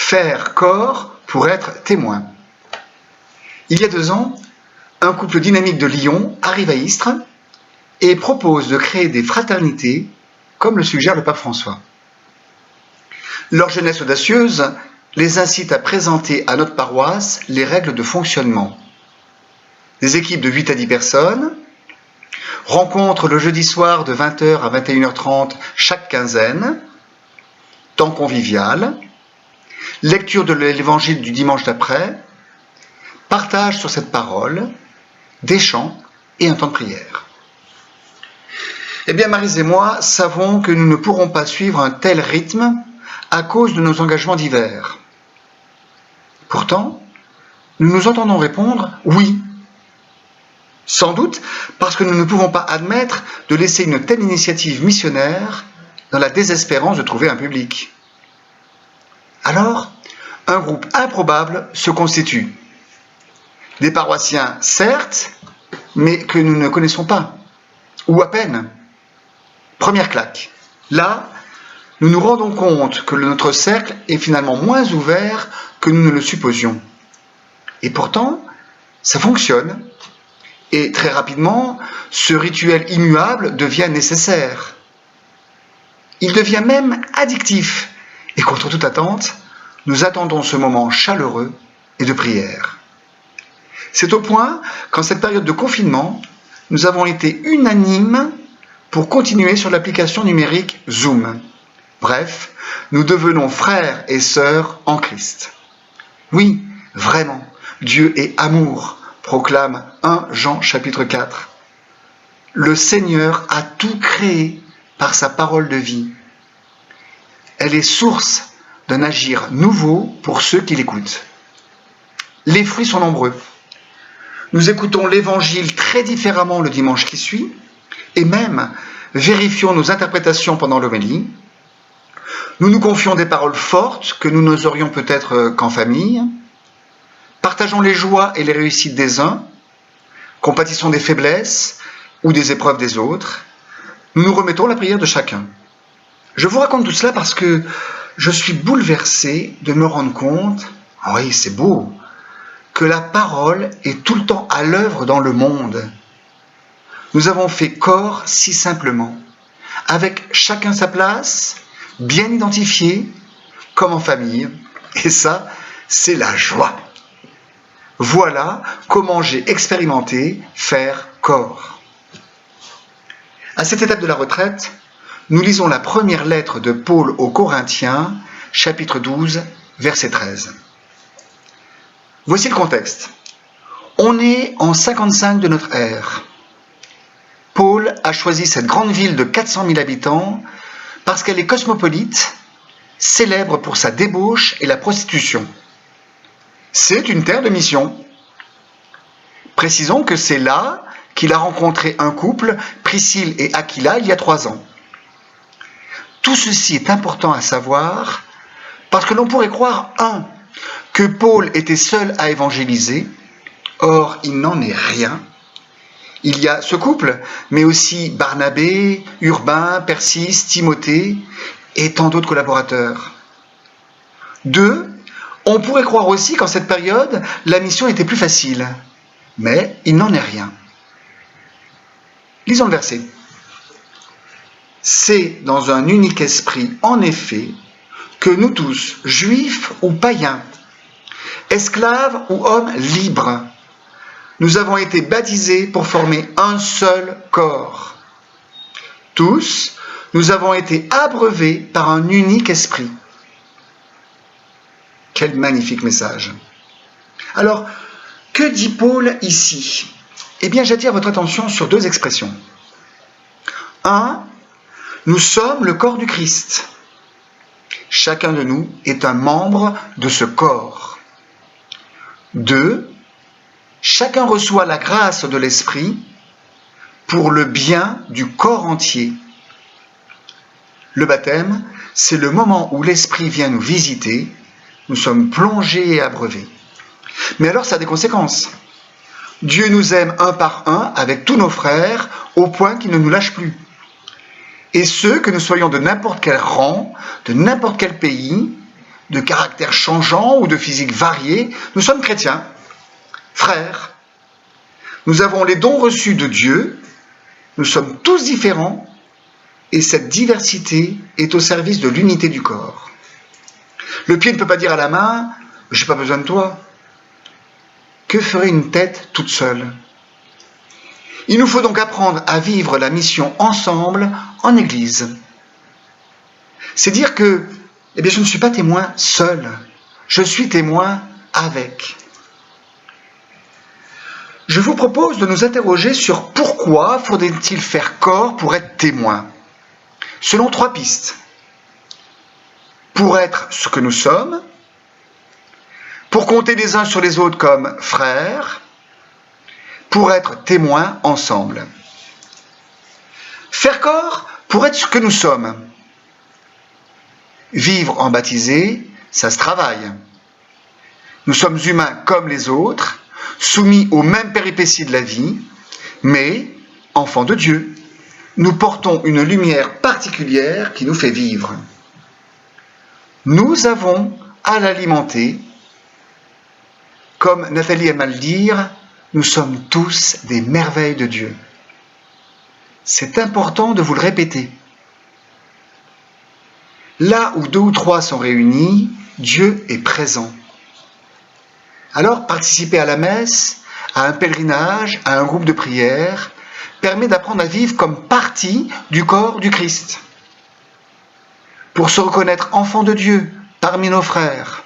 faire corps pour être témoin. Il y a 2 ans, un couple dynamique de Lyon arrive à Istres et propose de créer des fraternités, comme le suggère le pape François. Leur jeunesse audacieuse les incite à présenter à notre paroisse les règles de fonctionnement. Des équipes de 8 à 10 personnes, rencontre le jeudi soir de 20h à 21h30 chaque quinzaine, temps convivial, lecture de l'évangile du dimanche d'après, partage sur cette parole, des chants et un temps de prière. Eh bien, Maryse et moi savons que nous ne pourrons pas suivre un tel rythme à cause de nos engagements divers. Pourtant, nous nous entendons répondre « oui ». Sans doute parce que nous ne pouvons pas admettre de laisser une telle initiative missionnaire dans la désespérance de trouver un public. Alors, un groupe improbable se constitue. Des paroissiens, certes, mais que nous ne connaissons pas, ou à peine. Première claque. Là, nous nous rendons compte que notre cercle est finalement moins ouvert que nous ne le supposions. Et pourtant, ça fonctionne. Et très rapidement, ce rituel immuable devient nécessaire. Il devient même addictif. Et contre toute attente, nous attendons ce moment chaleureux et de prière. C'est au point qu'en cette période de confinement, nous avons été unanimes pour continuer sur l'application numérique Zoom. Bref, nous devenons frères et sœurs en Christ. Oui, vraiment, Dieu est amour, proclame 1 Jean chapitre 4. Le Seigneur a tout créé par sa parole de vie. Elle est source d'un agir nouveau pour ceux qui l'écoutent. Les fruits sont nombreux. Nous écoutons l'Évangile très différemment le dimanche qui suit, et même vérifions nos interprétations pendant l'homélie. Nous nous confions des paroles fortes que nous n'oserions peut-être qu'en famille. Partageons les joies et les réussites des uns, compatissons des faiblesses ou des épreuves des autres. Nous nous remettons la prière de chacun. Je vous raconte tout cela parce que je suis bouleversé de me rendre compte, oui, c'est beau, que la parole est tout le temps à l'œuvre dans le monde. Nous avons fait corps si simplement, avec chacun sa place, bien identifié, comme en famille. Et ça, c'est la joie. Voilà comment j'ai expérimenté faire corps. À cette étape de la retraite, nous lisons la première lettre de Paul aux Corinthiens, chapitre 12, verset 13. Voici le contexte. On est en 55 de notre ère. Paul a choisi cette grande ville de 400 000 habitants parce qu'elle est cosmopolite, célèbre pour sa débauche et la prostitution. C'est une terre de mission. Précisons que c'est là qu'il a rencontré un couple, Priscille et Aquila, il y a 3 ans. Tout ceci est important à savoir parce que l'on pourrait croire, que Paul était seul à évangéliser. Or, il n'en est rien. Il y a ce couple, mais aussi Barnabé, Urbain, Persis, Timothée et tant d'autres collaborateurs. 2, on pourrait croire aussi qu'en cette période, la mission était plus facile. Mais il n'en est rien. Lisons le verset. C'est dans un unique esprit, en effet, que nous tous, juifs ou païens, esclaves ou hommes libres, nous avons été baptisés pour former un seul corps. Tous, nous avons été abreuvés par un unique esprit. Quel magnifique message. Alors, que dit Paul ici ? Eh bien, j'attire votre attention sur 2 expressions. 1, nous sommes le corps du Christ. Chacun de nous est un membre de ce corps. 2, chacun reçoit la grâce de l'Esprit pour le bien du corps entier. Le baptême, c'est le moment où l'Esprit vient nous visiter, nous sommes plongés et abreuvés. Mais alors ça a des conséquences. Dieu nous aime un par un avec tous nos frères au point qu'il ne nous lâche plus. Et ce, que nous soyons de n'importe quel rang, de n'importe quel pays, de caractère changeant ou de physique variée, nous sommes chrétiens, frères. Nous avons les dons reçus de Dieu, nous sommes tous différents, et cette diversité est au service de l'unité du corps. Le pied ne peut pas dire à la main « j'ai pas besoin de toi ». Que ferait une tête toute seule? Il nous faut donc apprendre à vivre la mission ensemble en Église. C'est dire que je ne suis pas témoin seul, je suis témoin avec. Je vous propose de nous interroger sur pourquoi faudrait-il faire corps pour être témoin, selon 3 pistes. Pour être ce que nous sommes, pour compter les uns sur les autres comme frères, pour être témoins ensemble. Faire corps pour être ce que nous sommes. Vivre en baptisé, ça se travaille. Nous sommes humains comme les autres, soumis aux mêmes péripéties de la vie, mais enfants de Dieu. Nous portons une lumière particulière qui nous fait vivre. Nous avons à l'alimenter. Comme Nathalie aime à le dire, nous sommes tous des merveilles de Dieu. C'est important de vous le répéter. Là où 2 ou 3 sont réunis, Dieu est présent. Alors, participer à la messe, à un pèlerinage, à un groupe de prière, permet d'apprendre à vivre comme partie du corps du Christ. Pour se reconnaître enfant de Dieu parmi nos frères.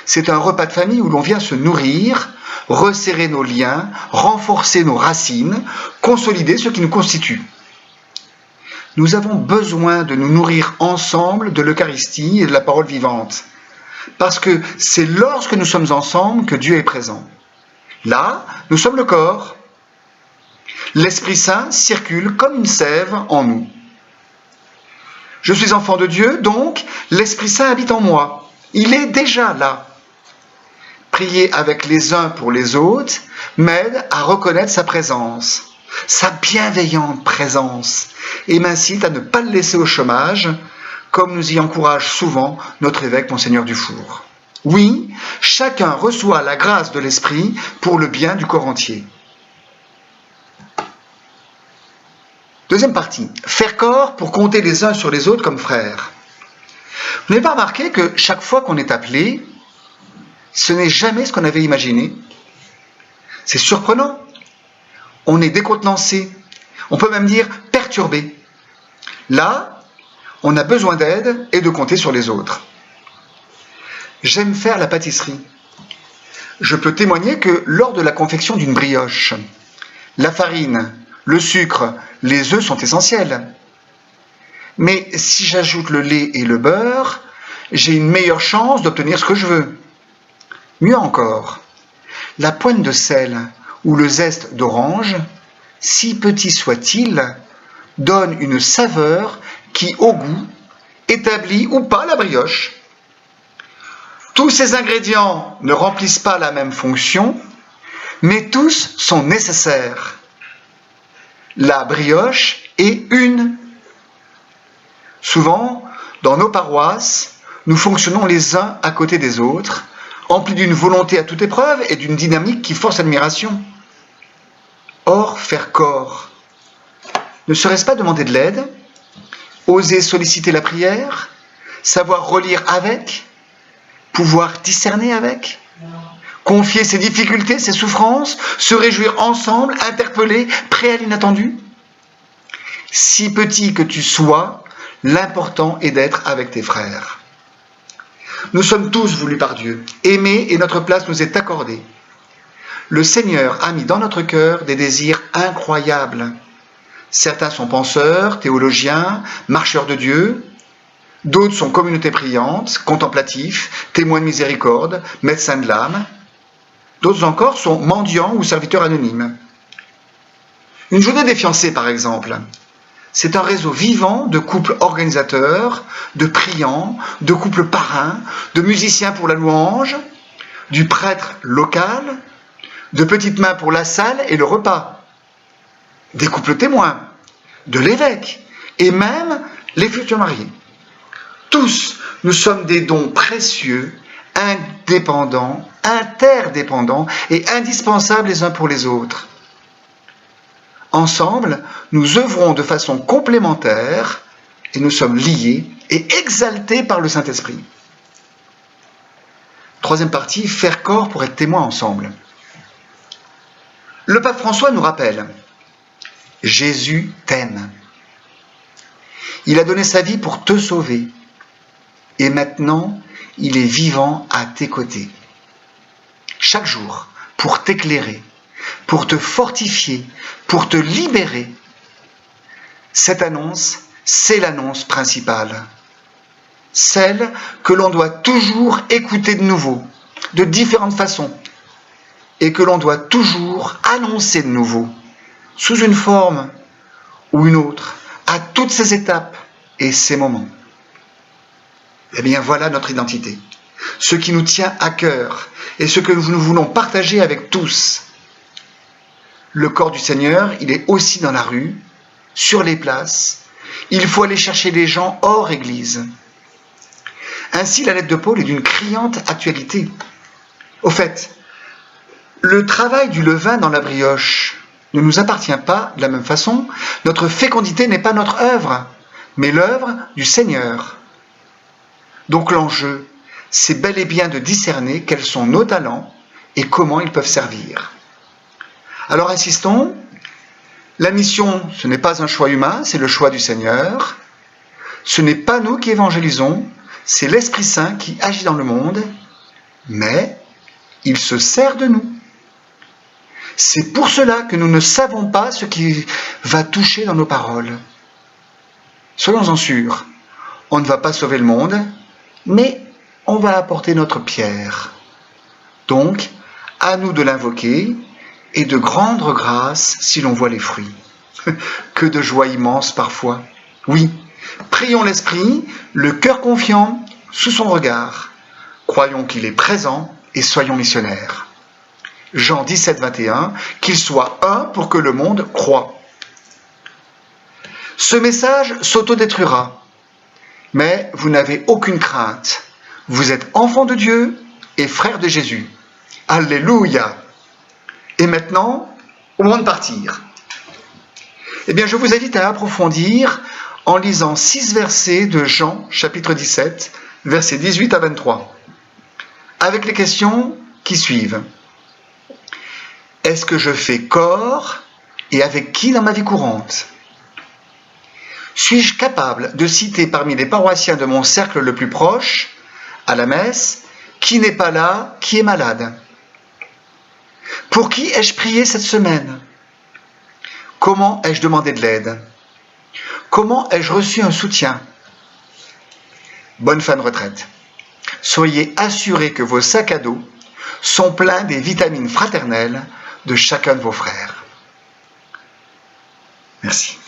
C'est un repas de famille où l'on vient se nourrir, resserrer nos liens, renforcer nos racines, consolider ce qui nous constitue. Nous avons besoin de nous nourrir ensemble de l'Eucharistie et de la parole vivante. Parce que c'est lorsque nous sommes ensemble que Dieu est présent. Là, nous sommes le corps. L'Esprit Saint circule comme une sève en nous. Je suis enfant de Dieu, donc l'Esprit Saint habite en moi. Il est déjà là. Prier avec les uns pour les autres m'aide à reconnaître sa présence, sa bienveillante présence, et m'incite à ne pas le laisser au chômage, comme nous y encourage souvent notre évêque Monseigneur Dufour. Oui, chacun reçoit la grâce de l'Esprit pour le bien du corps entier. Deuxième partie, faire corps pour compter les uns sur les autres comme frères. Vous n'avez pas remarqué que chaque fois qu'on est appelé, ce n'est jamais ce qu'on avait imaginé? C'est surprenant. On est décontenancé. On peut même dire perturbé. Là, on a besoin d'aide et de compter sur les autres. J'aime faire la pâtisserie. Je peux témoigner que lors de la confection d'une brioche, la farine, le sucre, les œufs sont essentiels. Mais si j'ajoute le lait et le beurre, j'ai une meilleure chance d'obtenir ce que je veux. Mieux encore, la pointe de sel ou le zeste d'orange, si petit soit-il, donne une saveur qui, au goût, établit ou pas la brioche. Tous ces ingrédients ne remplissent pas la même fonction, mais tous sont nécessaires. La brioche est une. Souvent, dans nos paroisses, nous fonctionnons les uns à côté des autres, emplis d'une volonté à toute épreuve et d'une dynamique qui force l'admiration. Or, faire corps, ne serait-ce pas demander de l'aide, oser solliciter la prière, savoir relire avec, pouvoir discerner avec, confier ses difficultés, ses souffrances, se réjouir ensemble, interpeller, prêt à l'inattendu? Si petit que tu sois, l'important est d'être avec tes frères. Nous sommes tous voulus par Dieu, aimés et notre place nous est accordée. Le Seigneur a mis dans notre cœur des désirs incroyables. Certains sont penseurs, théologiens, marcheurs de Dieu. D'autres sont communautés priantes, contemplatifs, témoins de miséricorde, médecins de l'âme. D'autres encore sont mendiants ou serviteurs anonymes. Une journée des fiancés, par exemple, c'est un réseau vivant de couples organisateurs, de priants, de couples parrains, de musiciens pour la louange, du prêtre local, de petites mains pour la salle et le repas, des couples témoins, de l'évêque et même les futurs mariés. Tous, nous sommes des dons précieux, indépendants, interdépendants et indispensables les uns pour les autres. Ensemble, nous œuvrons de façon complémentaire et nous sommes liés et exaltés par le Saint-Esprit. Troisième partie, faire corps pour être témoins ensemble. Le pape François nous rappelle, Jésus t'aime. Il a donné sa vie pour te sauver. Et maintenant, il est vivant à tes côtés. Chaque jour, pour t'éclairer, pour te fortifier, pour te libérer. Cette annonce, c'est l'annonce principale. Celle que l'on doit toujours écouter de nouveau, de différentes façons, et que l'on doit toujours annoncer de nouveau, sous une forme ou une autre, à toutes ces étapes et ces moments. Eh bien, voilà notre identité, ce qui nous tient à cœur et ce que nous voulons partager avec tous. Le corps du Seigneur, il est aussi dans la rue, sur les places. Il faut aller chercher les gens hors église. Ainsi, la lettre de Paul est d'une criante actualité. Au fait, le travail du levain dans la brioche ne nous appartient pas de la même façon. Notre fécondité n'est pas notre œuvre, mais l'œuvre du Seigneur. Donc l'enjeu, c'est bel et bien de discerner quels sont nos talents et comment ils peuvent servir. Alors insistons, la mission, ce n'est pas un choix humain, c'est le choix du Seigneur. Ce n'est pas nous qui évangélisons, c'est l'Esprit Saint qui agit dans le monde, mais il se sert de nous. C'est pour cela que nous ne savons pas ce qui va toucher dans nos paroles. Soyons-en sûrs, on ne va pas sauver le monde, mais on va apporter notre pierre. Donc, à nous de l'invoquer et de rendre grâce si l'on voit les fruits. Que de joie immense parfois. Oui, prions l'Esprit, le cœur confiant, sous son regard. Croyons qu'il est présent et soyons missionnaires. Jean 17, 21, qu'il soit un pour que le monde croie. Ce message s'autodétruira, mais vous n'avez aucune crainte. Vous êtes enfants de Dieu et frères de Jésus. Alléluia! Et maintenant, au moment de partir, eh bien, je vous invite à approfondir en lisant 6 versets de Jean, chapitre 17, versets 18 à 23, avec les questions qui suivent. Est-ce que je fais corps et avec qui dans ma vie courante? Suis-je capable de citer parmi les paroissiens de mon cercle le plus proche, à la messe, qui n'est pas là, qui est malade? Pour qui ai-je prié cette semaine? Comment ai-je demandé de l'aide? Comment ai-je reçu un soutien? Bonne fin de retraite. Soyez assurés que vos sacs à dos sont pleins des vitamines fraternelles de chacun de vos frères. Merci.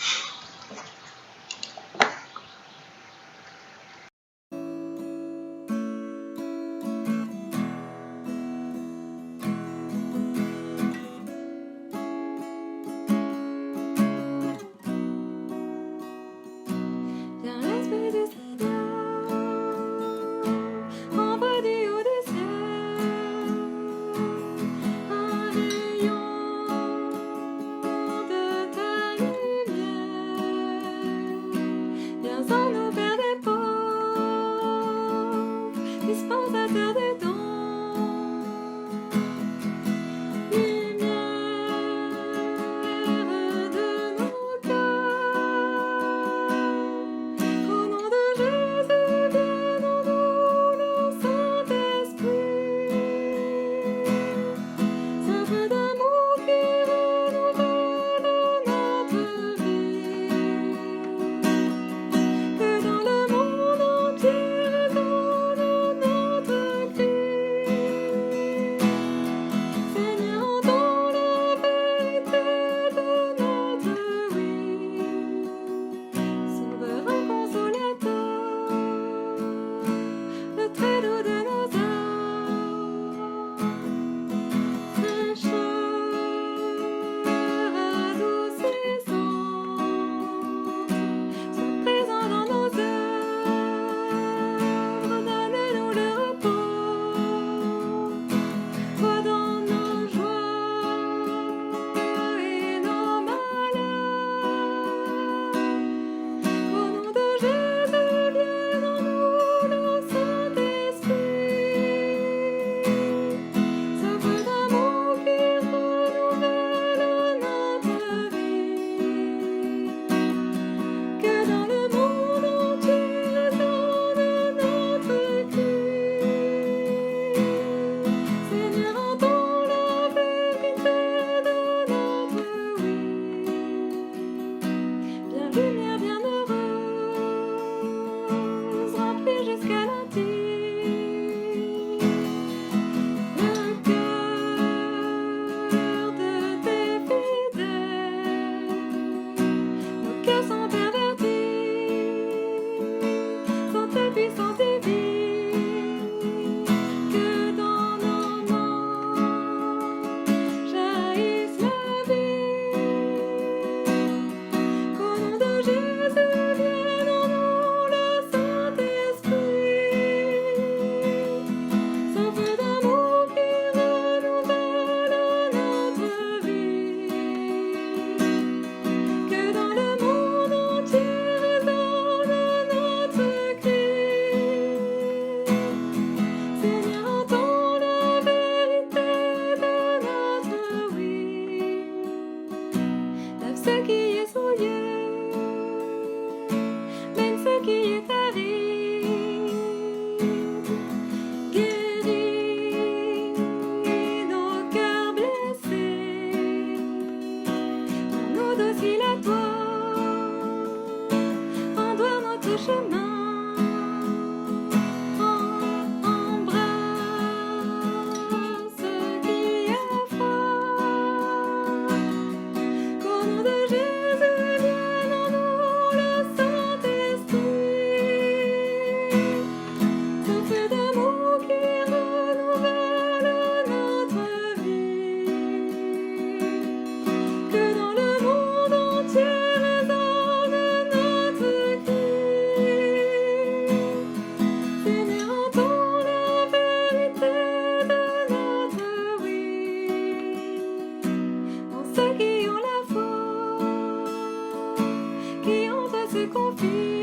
confie